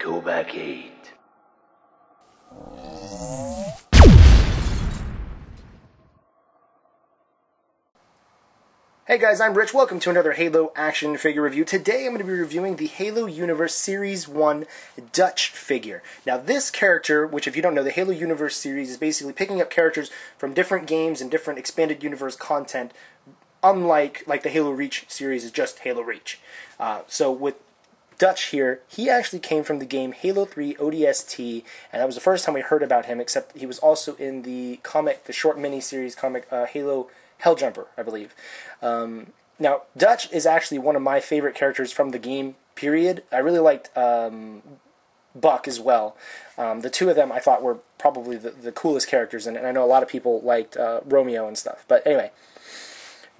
KoBaC 8. Hey guys, I'm Rich. Welcome to another Halo action figure review. Today I'm going to be reviewing the Halo Universe Series 1 Dutch figure. Now this character, which if you don't know, the Halo Universe series is basically picking up characters from different games and different expanded universe content, unlike the Halo Reach series is just Halo Reach. So with Dutch here, he actually came from the game Halo 3 ODST, and that was the first time we heard about him, except he was also in the comic, the short mini-series comic, Halo Helljumper, I believe. Now, Dutch is actually one of my favorite characters from the game, period. I really liked Buck as well. The two of them I thought were probably the coolest characters, and I know a lot of people liked Romeo and stuff. But anyway,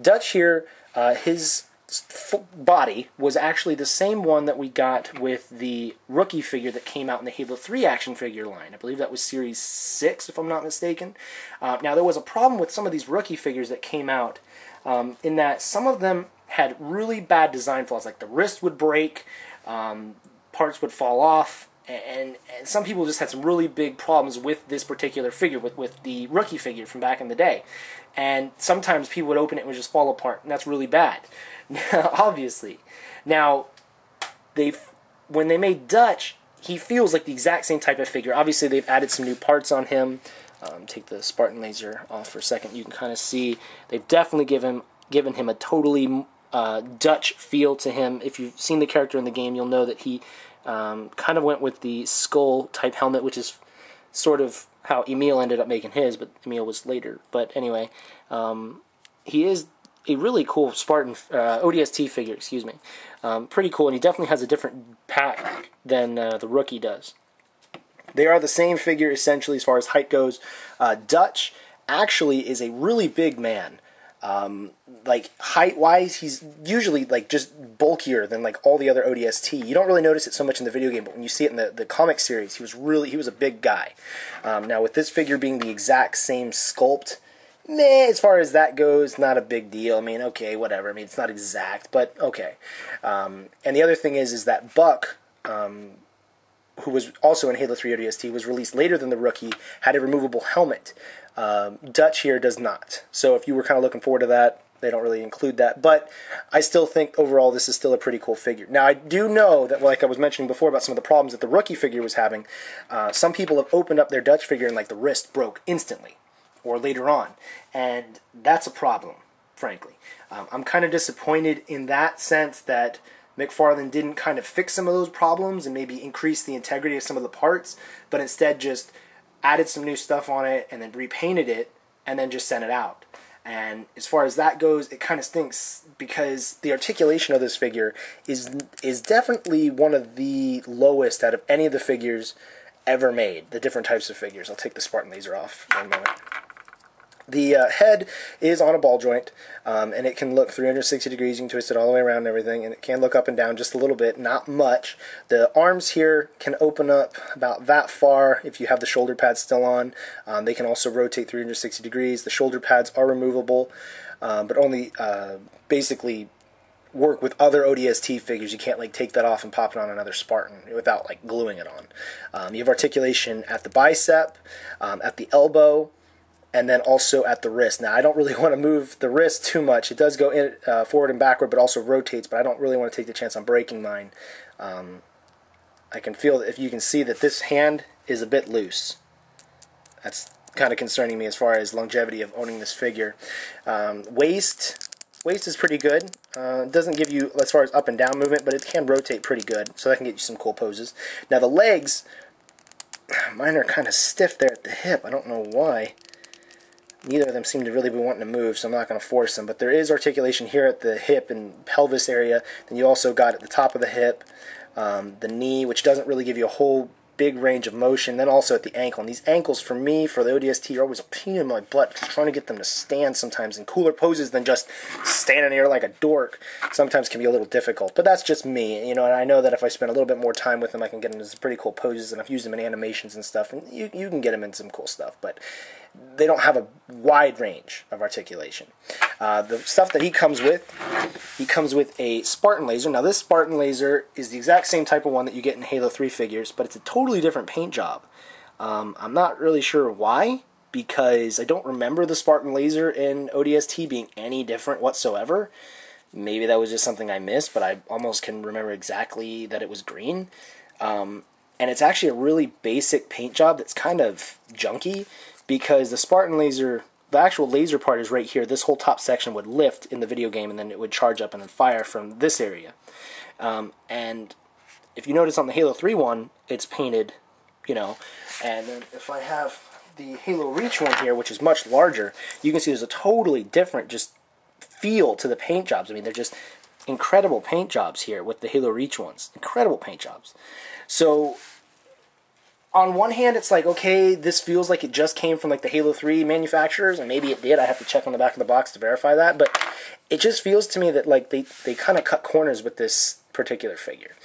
Dutch here, his body was actually the same one that we got with the Rookie figure that came out in the Halo 3 action figure line. I believe that was Series 6, if I'm not mistaken. Now, there was a problem with some of these Rookie figures that came out, in that some of them had really bad design flaws, like the wrist would break, parts would fall off, and some people just had some really big problems with this particular figure, with the Rookie figure from back in the day. And sometimes people would open it and it would just fall apart, and that's really bad, obviously. Now, when they made Dutch, he feels like the exact same type of figure. Obviously, they've added some new parts on him. Take the Spartan laser off for a second. You can kind of see they've definitely given him a totally Dutch feel to him. If you've seen the character in the game, you'll know that he kind of went with the skull type helmet, which is sort of how Emil ended up making his, but Emil was later. But anyway, he is a really cool Spartan ODST figure. Excuse me, pretty cool, and he definitely has a different pack than the Rookie does. They are the same figure essentially as far as height goes. Dutch actually is a really big man. Like height-wise, he's usually just bulkier than all the other ODST. You don't really notice it so much in the video game, but when you see it in the comic series, he was a big guy. Now with this figure being the exact same sculpt, as far as that goes, not a big deal. I mean, okay, whatever. I mean, it's not exact, but okay. And the other thing is that Buck, who was also in Halo 3 ODST, was released later than the Rookie, had a removable helmet. Dutch here does not. So if you were kind of looking forward to that, they don't really include that. But I still think overall this is still a pretty cool figure. Now I do know that, like I was mentioning before about some of the problems that the Rookie figure was having, some people have opened up their Dutch figure and the wrist broke instantly or later on. And that's a problem, frankly. I'm kind of disappointed in that sense that McFarlane didn't kind of fix some of those problems and maybe increase the integrity of some of the parts, but instead just added some new stuff on it and then repainted it and then just sent it out. And as far as that goes, it kind of stinks because the articulation of this figure is definitely one of the lowest out of any of the figures ever made, the different types of figures. I'll take the Spartan laser off for a moment. The head is on a ball joint, and it can look 360 degrees. You can twist it all the way around and everything, and it can look up and down just a little bit, not much. The arms here can open up about that far if you have the shoulder pads still on. They can also rotate 360 degrees. The shoulder pads are removable, but only basically work with other ODST figures. You can't take that off and pop it on another Spartan without gluing it on. You have articulation at the bicep, at the elbow, and then also at the wrist. Now, I don't really want to move the wrist too much. It does go in, forward and backward, but also rotates, but I don't really want to take the chance on breaking mine. I can feel, if you can see, that this hand is a bit loose. That's kind of concerning me as far as longevity of owning this figure. Waist is pretty good. It doesn't give you, as far as up and down movement, but it can rotate pretty good, so that can get you some cool poses. Now, the legs, mine are kind of stiff there at the hip. I don't know why. Neither of them seem to really be wanting to move, so I'm not going to force them. But there is articulation here at the hip and pelvis area. Then you also got at the top of the hip, the knee, which doesn't really give you a whole big range of motion, then also at the ankle. And these ankles, for me, for the ODST, are always a pain in my butt, because trying to get them to stand sometimes in cooler poses than just standing there like a dork sometimes can be a little difficult. But that's just me, you know, and I know that if I spend a little bit more time with them, I can get them into some pretty cool poses, and I've used them in animations and stuff, and you can get them in some cool stuff, but they don't have a wide range of articulation. The stuff that he comes with a Spartan laser. Now this Spartan laser is the exact same type of one that you get in Halo 3 figures, but it's a totally different paint job. I'm not really sure why, because I don't remember the Spartan laser in ODST being any different whatsoever. Maybe that was just something I missed, but I almost can remember exactly that it was green. And it's actually a really basic paint job that's kind of junky, because the Spartan laser, the actual laser part is right here. This whole top section would lift in the video game, and then it would charge up and then fire from this area. And if you notice on the Halo 3 one, it's painted, you know, and then if I have the Halo Reach one here, which is much larger, you can see there's a totally different just feel to the paint jobs. I mean, they're just incredible paint jobs here with the Halo Reach ones. Incredible paint jobs. So on one hand, it's like, okay, this feels like it just came from like the Halo 3 manufacturers, and maybe it did. I have to check on the back of the box to verify that, but it just feels to me that like they kind of cut corners with this particular figure.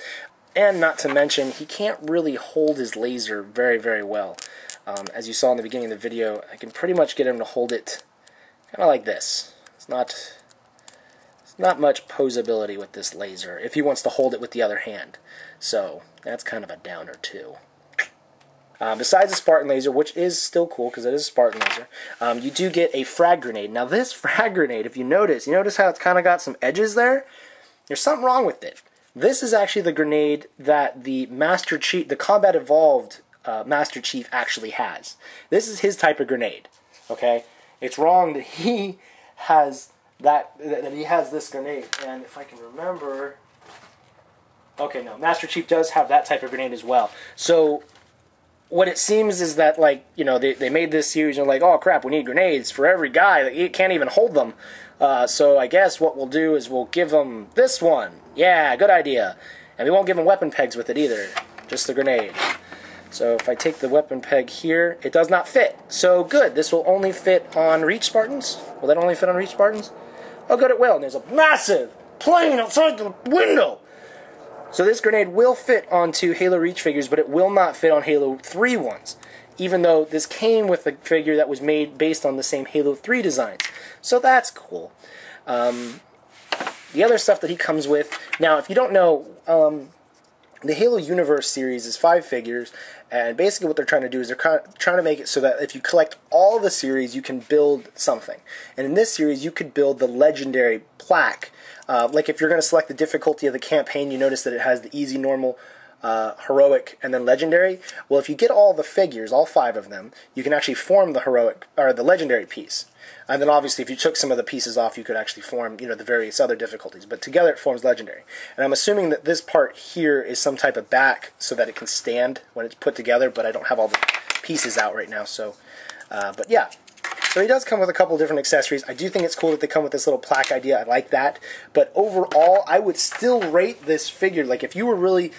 And not to mention, he can't really hold his laser very, very well. As you saw in the beginning of the video, I can pretty much get him to hold it kind of like this. It's not much posability with this laser if he wants to hold it with the other hand. So that's kind of a downer too. Besides the Spartan laser, which is still cool because it is a Spartan laser, you do get a frag grenade. Now this frag grenade, if you notice how it's kind of got some edges there? There's something wrong with it. This is actually the grenade that the Master Chief, the Combat Evolved Master Chief actually has. This is his type of grenade. Okay? It's wrong that he has that he has this grenade. And if I can remember, okay, no, Master Chief does have that type of grenade as well. So what it seems is that, like, you know, they made this series and they're like, oh crap, we need grenades for every guy. Like, you can't even hold them. So I guess what we'll do is we'll give them this one. Yeah, good idea. And we won't give them weapon pegs with it either. Just the grenade. So if I take the weapon peg here, it does not fit. So good. This will only fit on Reach Spartans. Will that only fit on Reach Spartans? Oh, good, it will. And there's a massive plane outside the window. So this grenade will fit onto Halo Reach figures, but it will not fit on Halo 3 ones, even though this came with a figure that was made based on the same Halo 3 designs. So that's cool. The other stuff that he comes with, now if you don't know, the Halo Universe series is 5 figures, and basically what they're trying to do is they're trying to make it so that if you collect all the series, you can build something. And in this series, you could build the legendary plaque. Like if you're going to select the difficulty of the campaign, you notice that it has the easy, normal, heroic, and then legendary. Well, if you get all the figures, all 5 of them, you can actually form the heroic or the legendary piece. And then obviously if you took some of the pieces off, you could actually form, you know, the various other difficulties. But together it forms legendary. And I'm assuming that this part here is some type of back so that it can stand when it's put together, but I don't have all the pieces out right now. So, but yeah. So he does come with a couple different accessories. I do think it's cool that they come with this little plaque idea. I like that. But overall, I would still rate this figure, like if you were really,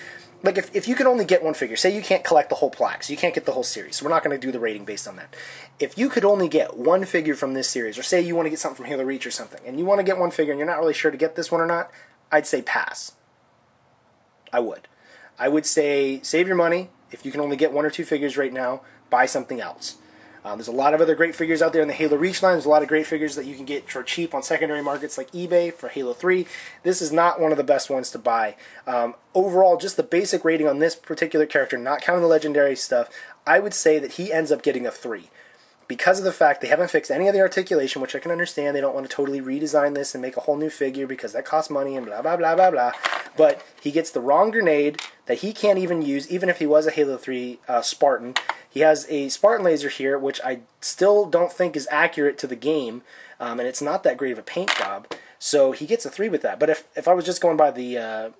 like if you could only get one figure, say you can't collect the whole plaque, so you can't get the whole series, so we're not going to do the rating based on that. If you could only get one figure from this series, or say you want to get something from Halo Reach or something, and you want to get one figure and you're not really sure to get this one or not, I'd say pass. I would. I would say save your money. If you can only get 1 or 2 figures right now, buy something else. There's a lot of other great figures out there in the Halo Reach line. There's a lot of great figures that you can get for cheap on secondary markets like eBay for Halo 3. This is not one of the best ones to buy. Overall, just the basic rating on this particular character, not counting the legendary stuff, I would say that he ends up getting a 3. Because of the fact they haven't fixed any of the articulation, which I can understand. They don't want to totally redesign this and make a whole new figure because that costs money and blah, blah, blah, blah, blah. But he gets the wrong grenade that he can't even use, even if he was a Halo 3 Spartan. He has a Spartan laser here, which I still don't think is accurate to the game, and it's not that great of a paint job. So he gets a 3 with that. But if I was just going by the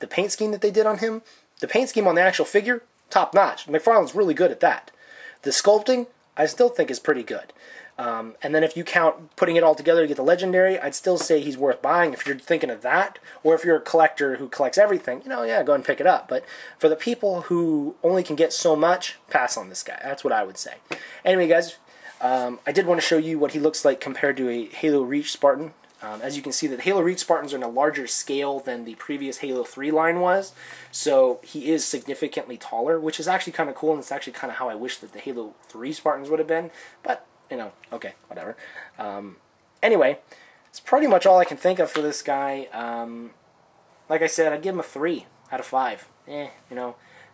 paint scheme that they did on him, the paint scheme on the actual figure, top notch. McFarlane's really good at that. The sculpting, I still think is pretty good. And then if you count putting it all together to get the legendary, I'd still say he's worth buying if you're thinking of that. Or if you're a collector who collects everything, yeah, go ahead and pick it up. But for the people who only can get so much, pass on this guy. That's what I would say. Anyway, guys, I did want to show you what he looks like compared to a Halo Reach Spartan. As you can see, the Halo Reach Spartans are in a larger scale than the previous Halo 3 line was, so he is significantly taller, which is actually kind of cool, and it's actually kind of how I wish that the Halo 3 Spartans would have been, but, okay, whatever. Anyway, it's pretty much all I can think of for this guy. Like I said, I'd give him a 3 out of 5. I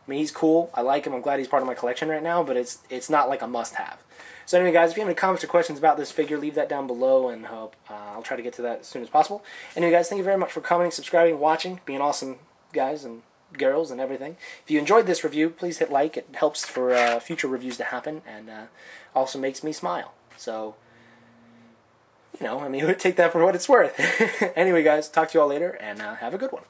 mean, he's cool, I like him, I'm glad he's part of my collection right now, but it's not like a must-have. So anyway, guys, if you have any comments or questions about this figure, leave that down below, and I'll try to get to that as soon as possible. Anyway, guys, thank you very much for commenting, subscribing, watching, being awesome guys and girls and everything. If you enjoyed this review, please hit like. It helps for future reviews to happen, and also makes me smile. So, I mean, take that for what it's worth. Anyway, guys, talk to you all later, and have a good one.